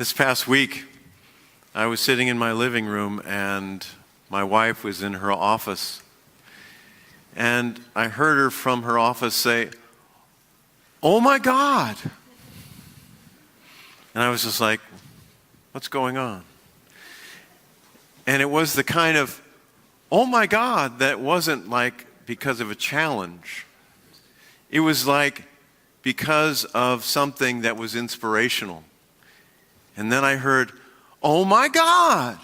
This past week, I was sitting in my living room and my wife was in her office. And I heard her from her office say, "Oh my God." And I was just like, what's going on? And it was the kind of, oh my God, that wasn't like because of a challenge. It was like because of something that was inspirational. And then I heard, "Oh my God."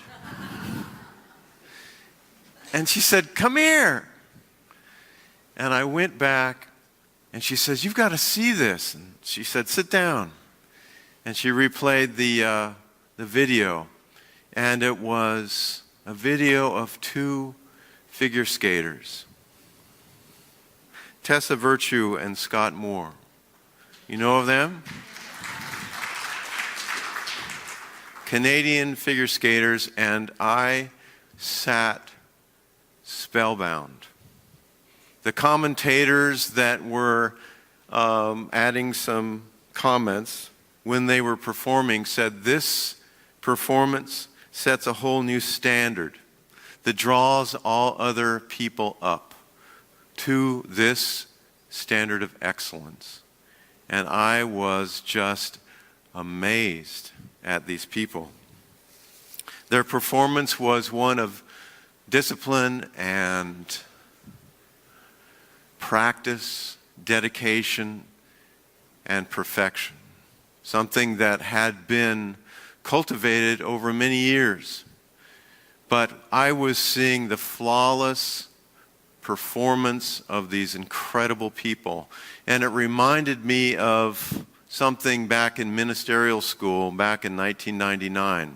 And she said, "Come here." And I went back and she says, "You've got to see this." And she said, "Sit down." And she replayed the video. And it was a video of two figure skaters, Tessa Virtue and Scott Moore. You know of them? Canadian figure skaters, and I sat spellbound. The commentators that were adding some comments when they were performing said this performance sets a whole new standard that draws all other people up to this standard of excellence. And I was just amazed at these people. Their performance was one of discipline and practice, dedication, and perfection. Something that had been cultivated over many years. But I was seeing the flawless performance of these incredible people. And it reminded me of something back in ministerial school, back in 1999.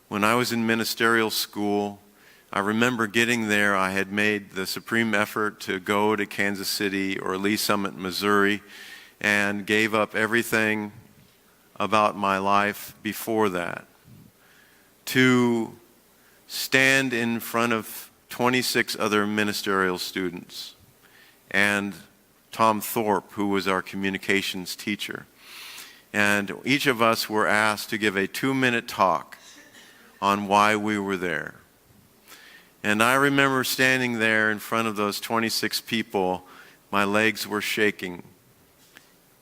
When I was in ministerial school, I remember getting there. I had made the supreme effort to go to Kansas City or Lee Summit, Missouri, and gave up everything about my life before that to stand in front of 26 other ministerial students and Tom Thorpe, who was our communications teacher. And each of us were asked to give a 2-minute talk on why we were there. And I remember standing there in front of those 26 people. My legs were shaking,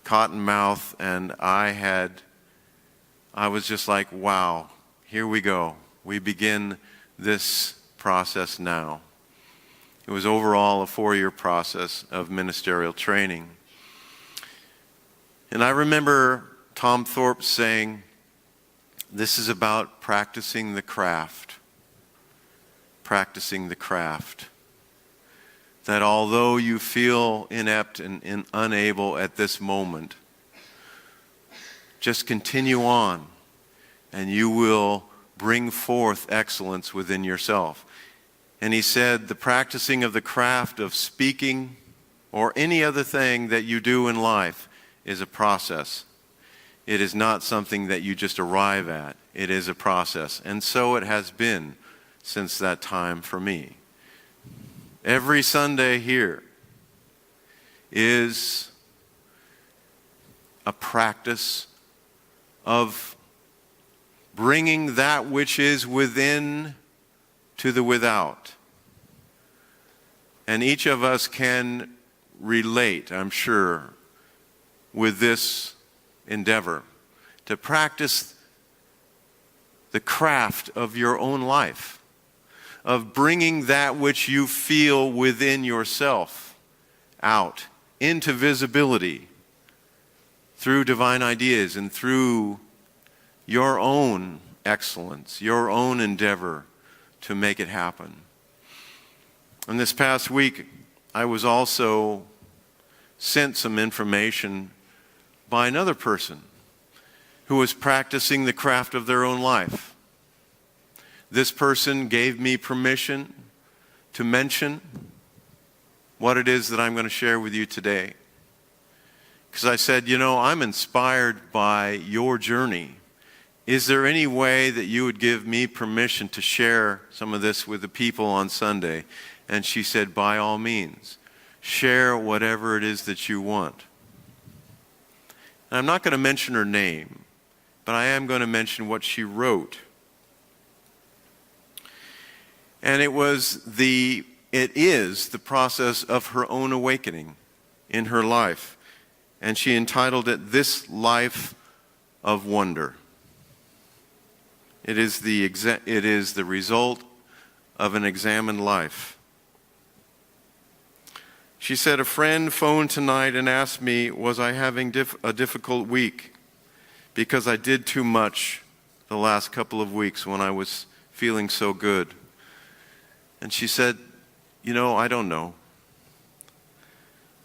cotton mouth, and I was just like, wow, here we go. We begin this process now. It was overall a 4-year process of ministerial training. And I remember Tom Thorpe saying, this is about practicing the craft. Practicing the craft. That although you feel inept and unable at this moment, just continue on and you will bring forth excellence within yourself. And he said the practicing of the craft of speaking or any other thing that you do in life is a process. It is not something that you just arrive at. It is a process. And so it has been since that time for me. Every Sunday here is a practice of bringing that which is within to the without. And each of us can relate, I'm sure, with this endeavor to practice the craft of your own life, of bringing that which you feel within yourself out into visibility through divine ideas and through your own excellence, your own endeavor to make it happen. And this past week, I was also sent some information by another person who was practicing the craft of their own life. This person gave me permission to mention what it is that I'm going to share with you today. Because I said, I'm inspired by your journey. Is there any way that you would give me permission to share some of this with the people on Sunday? And she said, by all means, share whatever it is that you want. And I'm not going to mention her name but I am going to mention what she wrote. And it is the process of her own awakening in her life. And she entitled it, "This Life of Wonder." It is the result of an examined life. She said, "A friend phoned tonight and asked me, was I having a difficult week because I did too much the last couple of weeks when I was feeling so good." And she said, I don't know.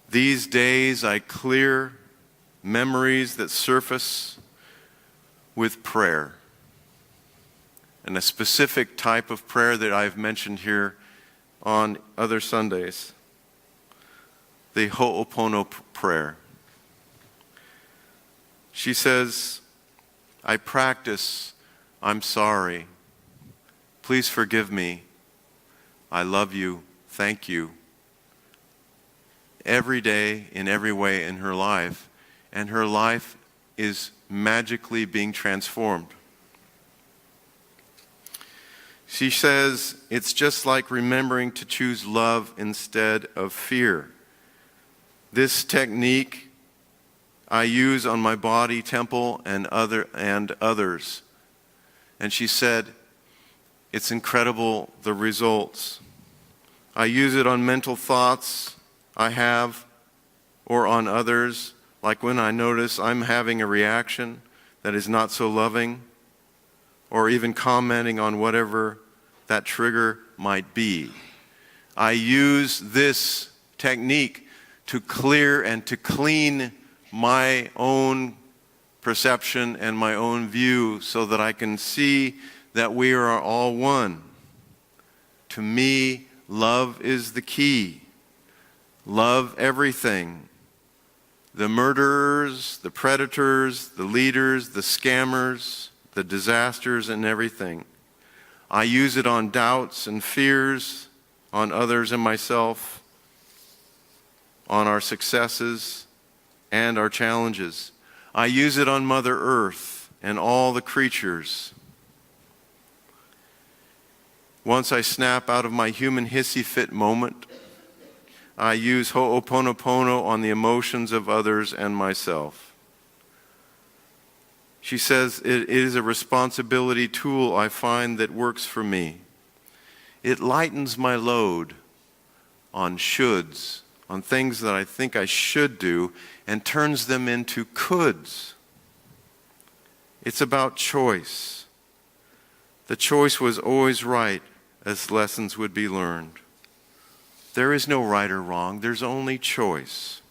These days I clear memories that surface with prayer. And a specific type of prayer that I've mentioned here on other Sundays. The Ho'opono prayer. She says, "I practice, I'm sorry. Please forgive me. I love you. Thank you." Every day, in every way in her life, and her life is magically being transformed. She says, "It's just like remembering to choose love instead of fear. This technique I use on my body, temple, and others." And she said, "It's incredible, the results. I use it on mental thoughts I have or on others, like when I notice I'm having a reaction that is not so loving, or even commenting on whatever that trigger might be. I use this technique to clear and to clean my own perception and my own view so that I can see that we are all one. To me, love is the key. Love everything. The murderers, the predators, the leaders, the scammers, the disasters, and everything. I use it on doubts and fears, on others and myself, on our successes and our challenges. I use it on Mother Earth and all the creatures. Once I snap out of my human hissy fit moment, I use Ho'oponopono on the emotions of others and myself. She says it is a responsibility tool I find that works for me. It lightens my load on shoulds, on things that I think I should do, and turns them into coulds. It's about choice. The choice was always right as lessons would be learned. There is no right or wrong, there's only choice.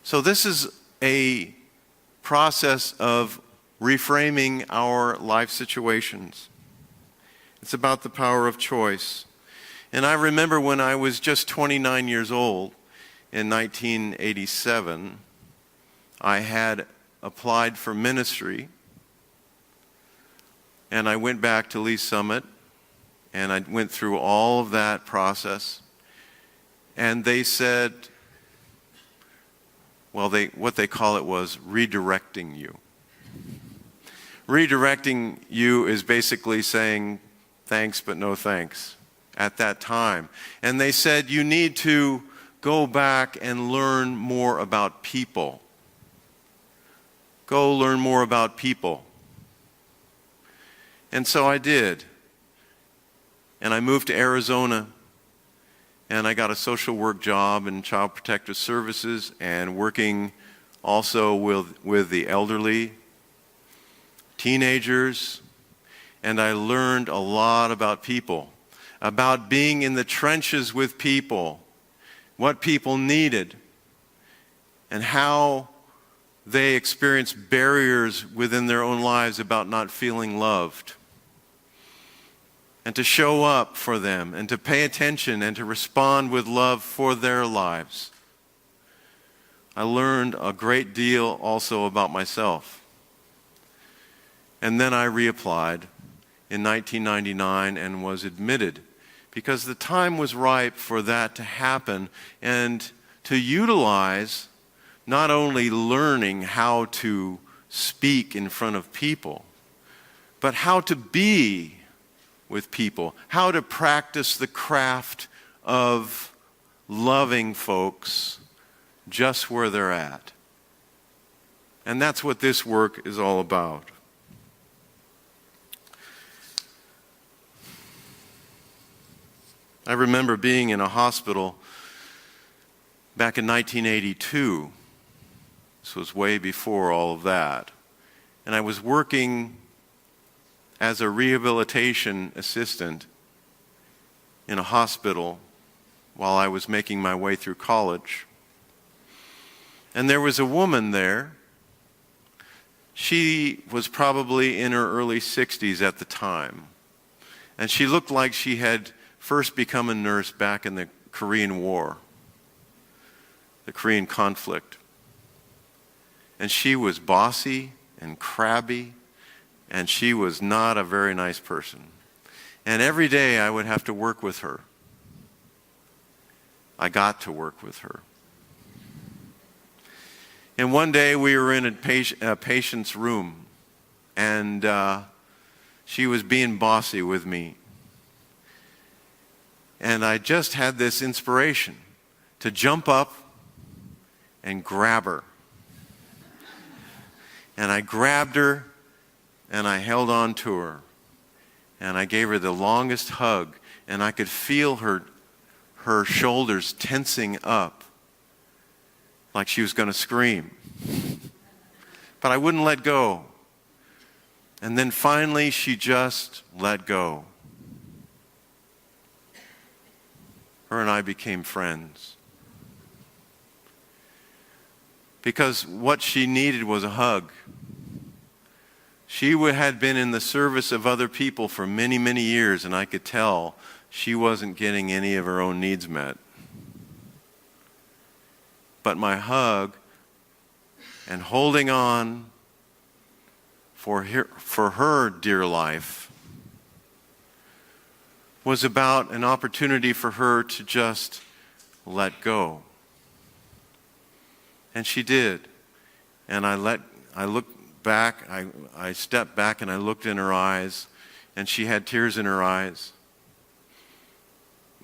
So this is a process of reframing our life situations. It's about the power of choice. And I remember when I was just 29 years old in 1987, I had applied for ministry, and I went back to Lee Summit, and I went through all of that process, and they said, well, what they call it was redirecting you. Redirecting you is basically saying thanks but no thanks at that time. And they said you need to go back and learn more about people. Go learn more about people. And so I did. And I moved to Arizona, and I got a social work job in Child Protective Services and working also with the elderly, teenagers, and I learned a lot about people, about being in the trenches with people, what people needed, and how they experienced barriers within their own lives about not feeling loved. And to show up for them, and to pay attention, and to respond with love for their lives. I learned a great deal also about myself. And then I reapplied in 1999 and was admitted, because the time was ripe for that to happen and to utilize not only learning how to speak in front of people, but how to be with people, how to practice the craft of loving folks just where they're at. And that's what this work is all about. I remember being in a hospital back in 1982. This was way before all of that. And I was working as a rehabilitation assistant in a hospital while I was making my way through college. And there was a woman there. She was probably in her early 60s at the time. And she looked like she had first become a nurse back in the Korean War, the Korean conflict. And she was bossy and crabby, and she was not a very nice person. And every day I would have to work with her. I got to work with her. And one day we were in a patient's room, and she was being bossy with me. And I just had this inspiration to jump up and grab her. And I grabbed her, and I held on to her. And I gave her the longest hug, and I could feel her shoulders tensing up like she was going to scream. But I wouldn't let go. And then finally she just let go. Her and I became friends. Because what she needed was a hug. She had been in the service of other people for many, many years, and I could tell she wasn't getting any of her own needs met. But my hug and holding on for her dear life was about an opportunity for her to just let go. And she did. And I looked back, I stepped back and I looked in her eyes, and she had tears in her eyes.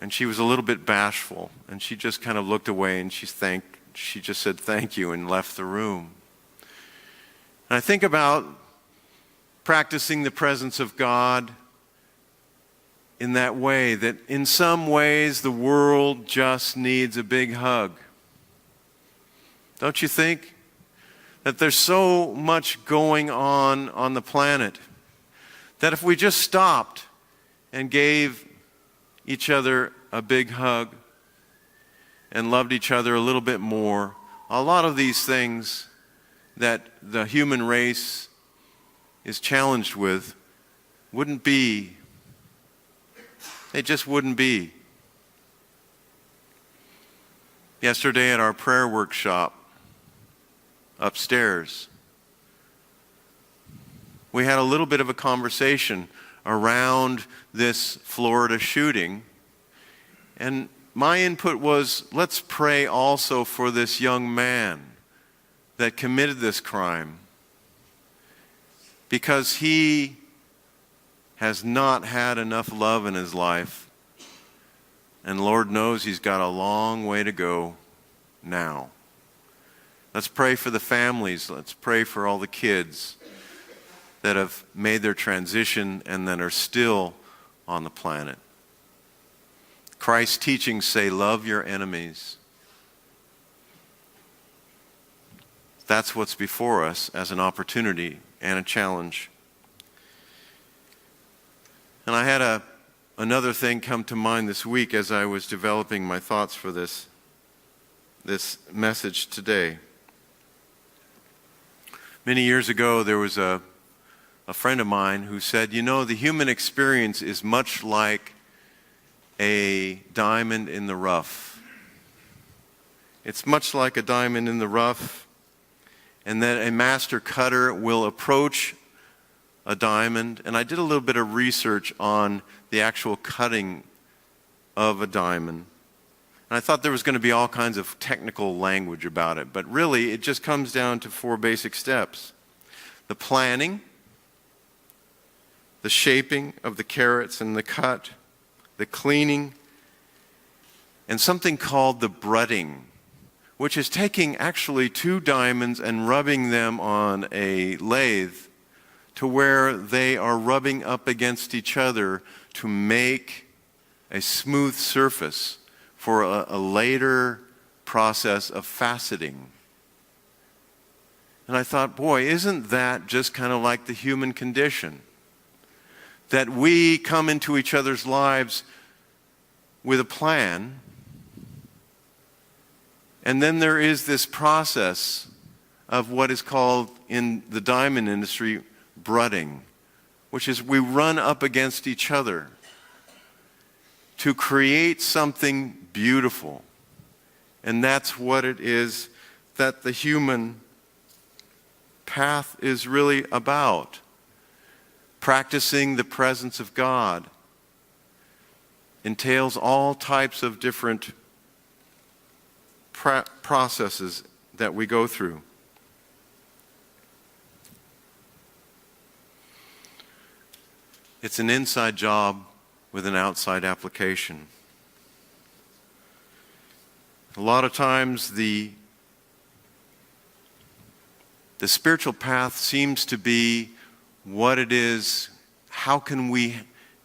And she was a little bit bashful, and she just kind of looked away, and she just said thank you and left the room. And I think about practicing the presence of God in that way, that in some ways the world just needs a big hug. Don't you think? That there's so much going on the planet that if we just stopped and gave each other a big hug and loved each other a little bit more, a lot of these things that the human race is challenged with wouldn't be. They just wouldn't be. Yesterday at our prayer workshop upstairs, we had a little bit of a conversation around this Florida shooting. And my input was, let's pray also for this young man that committed this crime, because he has not had enough love in his life, and Lord knows he's got a long way to go now. Let's pray for the families. Let's pray for all the kids that have made their transition and that are still on the planet. Christ's teachings say, love your enemies. That's what's before us as an opportunity and a challenge. And I had another thing come to mind this week as I was developing my thoughts for this message today. Many years ago, there was a friend of mine who said, the human experience is much like a diamond in the rough. It's much like a diamond in the rough, and that a master cutter will approach a diamond. And I did a little bit of research on the actual cutting of a diamond. And And I thought there was going to be all kinds of technical language about it, but really it just comes down to 4 basic steps. The planning, the shaping of the carrots and the cut, the cleaning, and something called the brudding, which is taking actually 2 diamonds and rubbing them on a lathe to where they are rubbing up against each other to make a smooth surface for a later process of faceting. And I thought, boy, isn't that just kind of like the human condition? That we come into each other's lives with a plan, and then there is this process of what is called in the diamond industry brudding, which is we run up against each other to create something beautiful. And that's what it is that the human path is really about. Practicing the presence of God entails all types of different processes that we go through. It's an inside job with an outside application. A lot of times the spiritual path seems to be what it is. How can we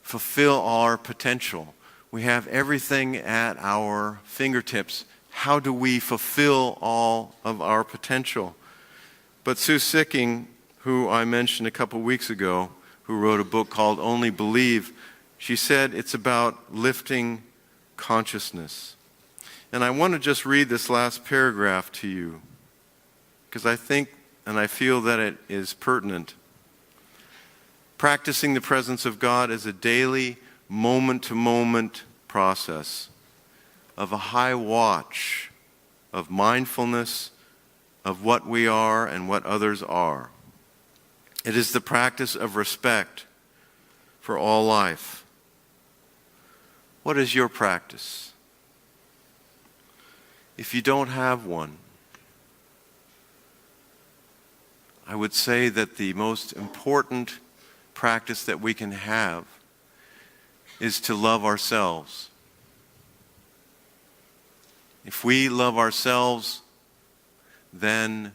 fulfill our potential? We have everything at our fingertips. How do we fulfill all of our potential? But Sue Sicking, who I mentioned a couple weeks ago, who wrote a book called Only Believe, she said it's about lifting consciousness. And I want to just read this last paragraph to you, because I think and I feel that it is pertinent. Practicing the presence of God is a daily, moment-to-moment process of a high watch, of mindfulness of what we are and what others are. It is the practice of respect for all life. What is your practice? If you don't have one, I would say that the most important practice that we can have is to love ourselves. If we love ourselves, then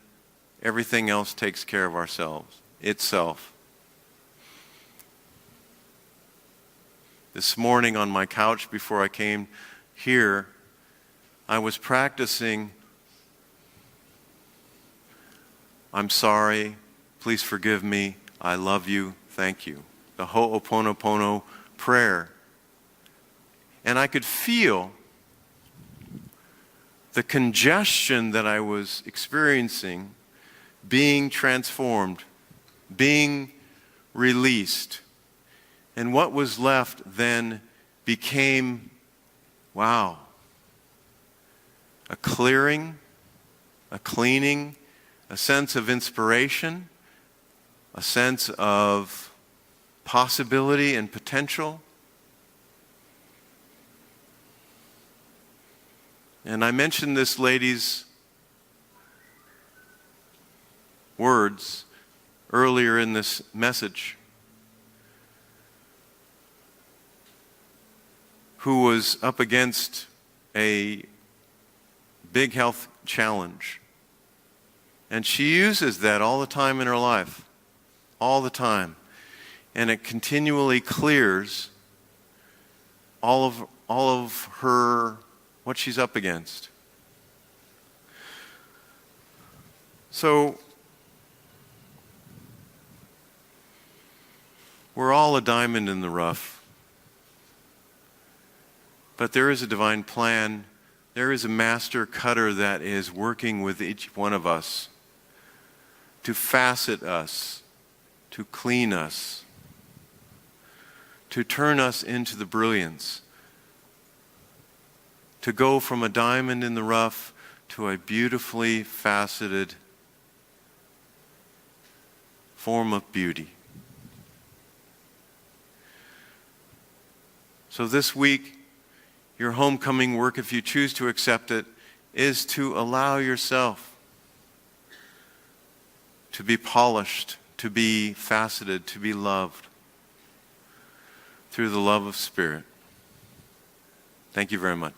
everything else takes care of itself. This morning on my couch before I came here, I was practicing, I'm sorry, please forgive me, I love you, thank you. The Ho'oponopono prayer. And I could feel the congestion that I was experiencing being transformed, being released. And what was left then became, wow, a clearing, a cleaning, a sense of inspiration, a sense of possibility and potential. And I mentioned this lady's words earlier in this message, who was up against a big health challenge. And she uses that all the time in her life, all the time. And it continually clears all of her, what she's up against. So, we're all a diamond in the rough. But there is a divine plan. There is a master cutter that is working with each one of us to facet us, to clean us, to turn us into the brilliance, to go from a diamond in the rough to a beautifully faceted form of beauty. So this week, Your homecoming work, if you choose to accept it, is to allow yourself to be polished, to be faceted, to be loved through the love of Spirit. Thank you very much.